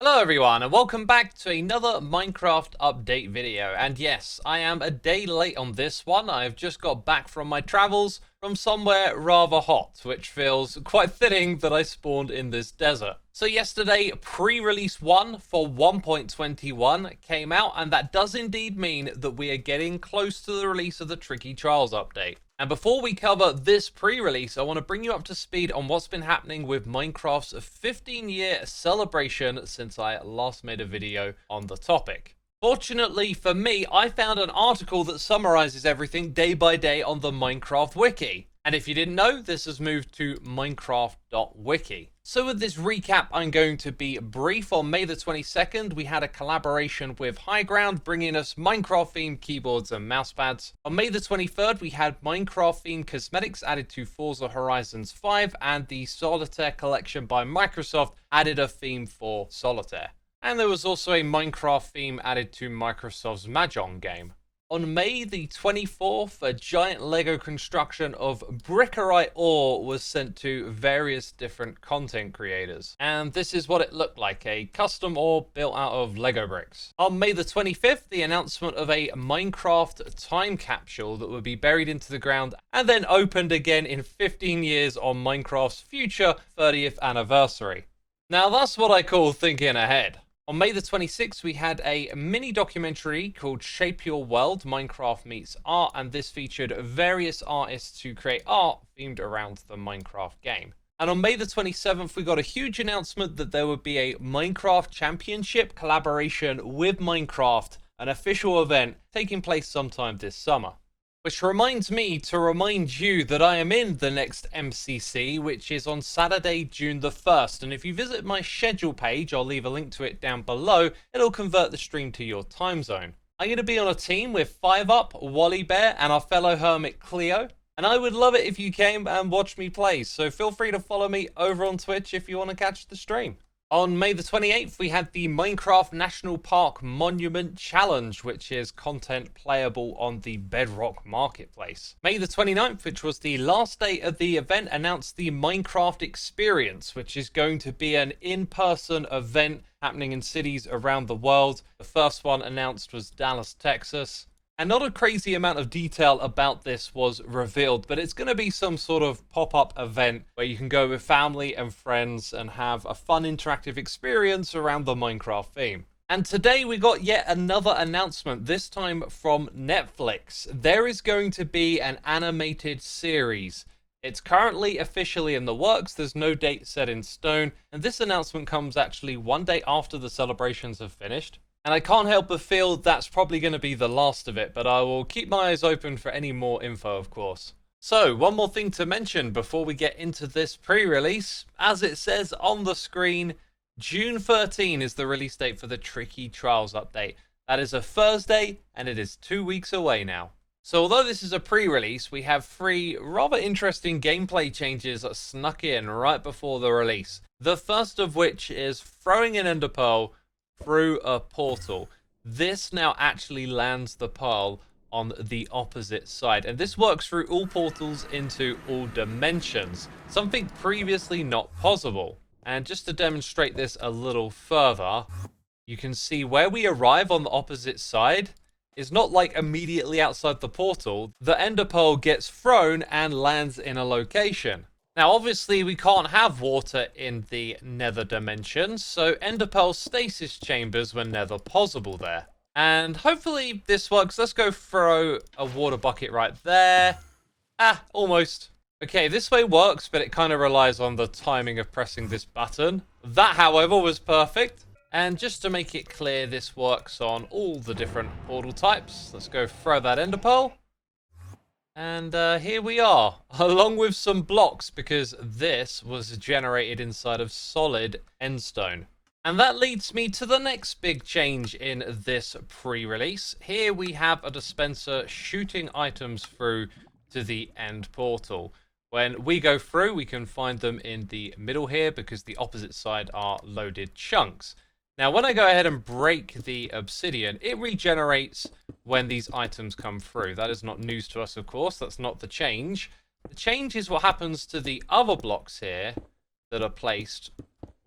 Hello everyone and welcome back to another Minecraft update video. And yes, I am a day late on this one. I've just got back from my travels from somewhere rather hot, which feels quite fitting that I spawned in this desert. So yesterday, pre-release 1 for 1.21 came out, and that does indeed mean that we are getting close to the release of the Tricky Trials update. And before we cover this pre-release, I want to bring you up to speed on what's been happening with Minecraft's 15-year celebration since I last made a video on the topic. Fortunately for me, I found an article that summarizes everything day by day on the Minecraft wiki. And if you didn't know, this has moved to minecraft.wiki. So with this recap, I'm going to be brief. On May the 22nd, we had a collaboration with High Ground, bringing us Minecraft-themed keyboards and mousepads. On May the 23rd, we had Minecraft-themed cosmetics added to Forza Horizons 5, and the Solitaire collection by Microsoft added a theme for Solitaire. And there was also a Minecraft theme added to Microsoft's Mahjong game. On May the 24th, a giant Lego construction of brickerite ore was sent to various different content creators. And this is what it looked like, a custom ore built out of Lego bricks. On May the 25th, the announcement of a Minecraft time capsule that would be buried into the ground and then opened again in 15 years on Minecraft's future 30th anniversary. Now that's what I call thinking ahead. On May the 26th, we had a mini documentary called Shape Your World, Minecraft Meets Art, and this featured various artists who create art themed around the Minecraft game. And on May the 27th, we got a huge announcement that there would be a Minecraft Championship collaboration with Minecraft, an official event taking place sometime this summer. Which reminds me to remind you that I am in the next MCC, which is on Saturday, June the 1st. And if you visit my schedule page, I'll leave a link to it down below, it'll convert the stream to your time zone. I'm going to be on a team with 5up, Wally Bear, and our fellow hermit Cleo. And I would love it if you came and watched me play, so feel free to follow me over on Twitch if you want to catch the stream. On May the 28th, we had the Minecraft National Park Monument Challenge, which is content playable on the Bedrock Marketplace. May the 29th, which was the last day of the event, announced the Minecraft Experience, which is going to be an in-person event happening in cities around the world. The first one announced was Dallas, Texas. And not a crazy amount of detail about this was revealed, but it's going to be some sort of pop-up event where you can go with family and friends and have a fun interactive experience around the Minecraft theme. And today we got yet another announcement, this time from Netflix. There is going to be an animated series. It's currently officially in the works, there's no date set in stone, and this announcement comes actually one day after the celebrations have finished. And I can't help but feel that's probably going to be the last of it, but I will keep my eyes open for any more info, of course. So, one more thing to mention before we get into this pre-release. As it says on the screen, June 13 is the release date for the Tricky Trials update. That is a Thursday, and it is 2 weeks away now. So although this is a pre-release, we have 3 rather interesting gameplay changes that snuck in right before the release. The first of which is throwing an ender pearl through a portal. This now actually lands the pearl on the opposite side, and this works through all portals into all dimensions, something previously not possible. And just to demonstrate this a little further, you can see where we arrive on the opposite side is not like immediately outside the portal. The ender pearl gets thrown and lands in a location. Now, obviously, we can't have water in the nether dimensions, so ender pearl stasis chambers were never possible there. And hopefully this works. Let's go throw a water bucket right there. Almost. Okay, this way works, but it kind of relies on the timing of pressing this button. That, however, was perfect. And just to make it clear, this works on all the different portal types. Let's go throw that ender pearl. And here we are, along with some blocks, because this was generated inside of solid endstone. And that leads me to the next big change in this pre-release. Here we have a dispenser shooting items through to the end portal. When we go through, we can find them in the middle here because the opposite side are loaded chunks. Now, when I go ahead and break the obsidian, it regenerates when these items come through. That is not news to us, of course. That's not the change. The change is what happens to the other blocks here that are placed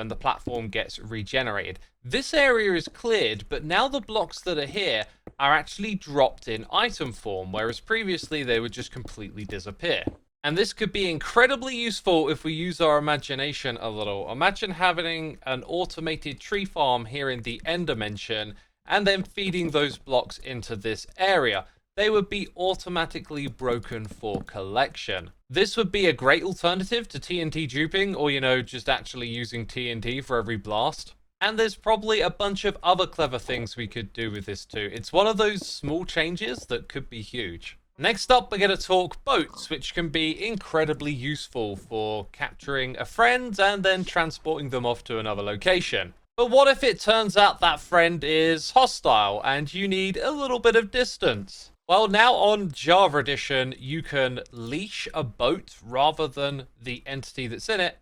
when the platform gets regenerated. This area is cleared, but now the blocks that are here are actually dropped in item form, whereas previously they would just completely disappear. And this could be incredibly useful if we use our imagination a little. Imagine having an automated tree farm here in the end dimension and then feeding those blocks into this area. They would be automatically broken for collection. This would be a great alternative to TNT duping, or, just actually using TNT for every blast. And there's probably a bunch of other clever things we could do with this too. It's one of those small changes that could be huge. Next up, we're going to talk boats, which can be incredibly useful for capturing a friend and then transporting them off to another location. But what if it turns out that friend is hostile and you need a little bit of distance? Well, now on Java Edition, you can leash a boat rather than the entity that's in it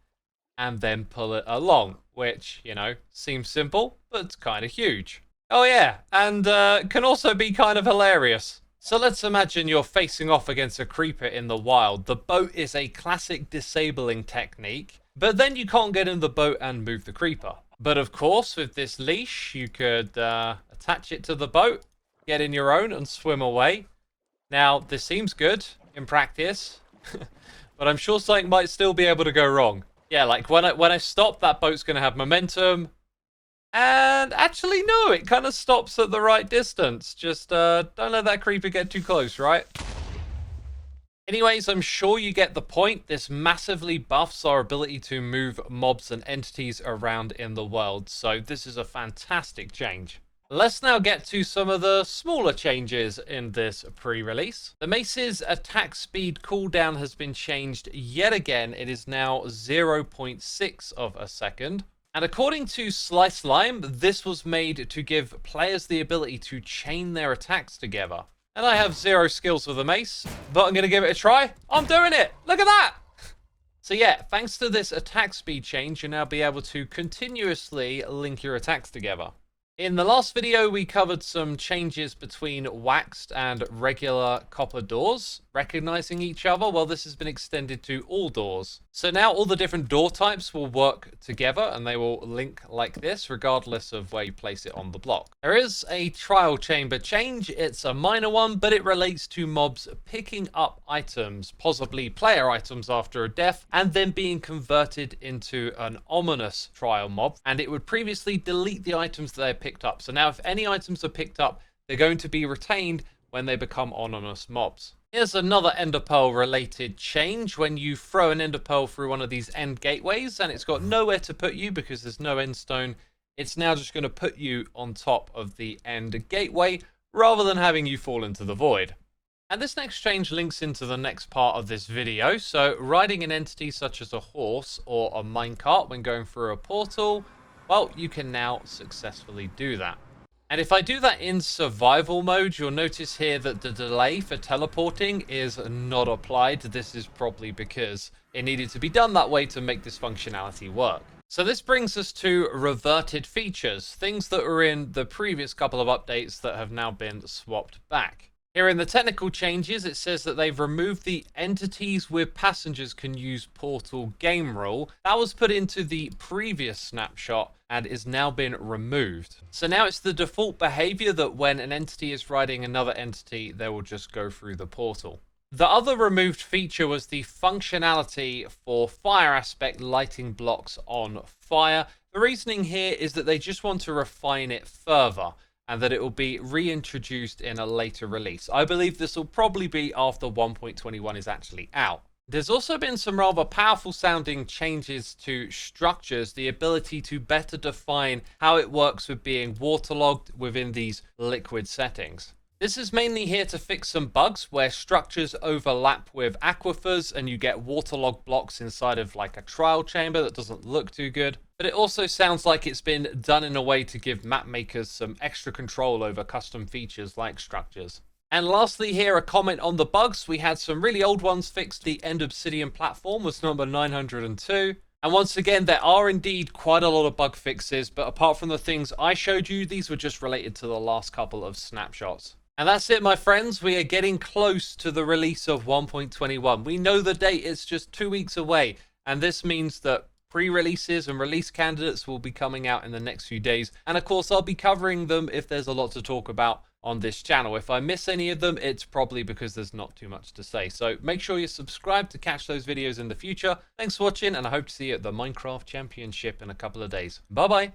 and then pull it along, which, seems simple, but it's kind of huge. Oh yeah, and can also be kind of hilarious. So let's imagine you're facing off against a creeper in the wild. The boat is a classic disabling technique, but then you can't get in the boat and move the creeper. But of course, with this leash, you could attach it to the boat, get in your own and swim away. Now, this seems good in practice, but I'm sure something might still be able to go wrong. Yeah, like when I stop, that boat's going to have momentum. And actually, no, it kind of stops at the right distance. Just don't let that creeper get too close, right? Anyways, I'm sure you get the point. This massively buffs our ability to move mobs and entities around in the world. So this is a fantastic change. Let's now get to some of the smaller changes in this pre-release. The Mace's attack speed cooldown has been changed yet again. It is now 0.6 of a second. And according to Slice Lime, this was made to give players the ability to chain their attacks together. And I have 0 skills with the Mace, but I'm going to give it a try. I'm doing it! Look at that! So yeah, thanks to this attack speed change, you'll now be able to continuously link your attacks together. In the last video, we covered some changes between waxed and regular copper doors, recognizing each other. Well, this has been extended to all doors. So now all the different door types will work together and they will link like this, regardless of where you place it on the block. There is a trial chamber change. It's a minor one, but it relates to mobs picking up items, possibly player items after a death, and then being converted into an ominous trial mob. And it would previously delete the items that they picked up. So now if any items are picked up, they're going to be retained when they become ominous mobs. Here's another Ender Pearl related change. When you throw an Ender Pearl through one of these end gateways and it's got nowhere to put you because there's no end stone, it's now just going to put you on top of the end gateway rather than having you fall into the void. And this next change links into the next part of this video. So riding an entity such as a horse or a minecart when going through a portal, well, you can now successfully do that. And if I do that in survival mode, you'll notice here that the delay for teleporting is not applied. This is probably because it needed to be done that way to make this functionality work. So this brings us to reverted features, things that were in the previous couple of updates that have now been swapped back. Here in the technical changes, it says that they've removed the entities with passengers can use portal game rule. That was put into the previous snapshot and is now been removed. So now it's the default behavior that when an entity is riding another entity, they will just go through the portal. The other removed feature was the functionality for fire aspect lighting blocks on fire. The reasoning here is that they just want to refine it further, and that it will be reintroduced in a later release. I believe this will probably be after 1.21 is actually out. There's also been some rather powerful sounding changes to structures, the ability to better define how it works with being waterlogged within these liquid settings. This is mainly here to fix some bugs where structures overlap with aquifers and you get waterlogged blocks inside of like a trial chamber that doesn't look too good. But it also sounds like it's been done in a way to give map makers some extra control over custom features like structures. And lastly here, a comment on the bugs. We had some really old ones fixed. The End Obsidian platform was number 902. And once again, there are indeed quite a lot of bug fixes, but apart from the things I showed you, these were just related to the last couple of snapshots. And that's it, my friends. We are getting close to the release of 1.21. We know the date is just 2 weeks away, and this means that Pre-releases and release candidates will be coming out in the next few days, and of course I'll be covering them if there's a lot to talk about on this channel. If I miss any of them, it's probably because there's not too much to say. So make sure you're subscribed to catch those videos in the future. Thanks for watching, and I hope to see you at the Minecraft Championship in a couple of days. Bye bye.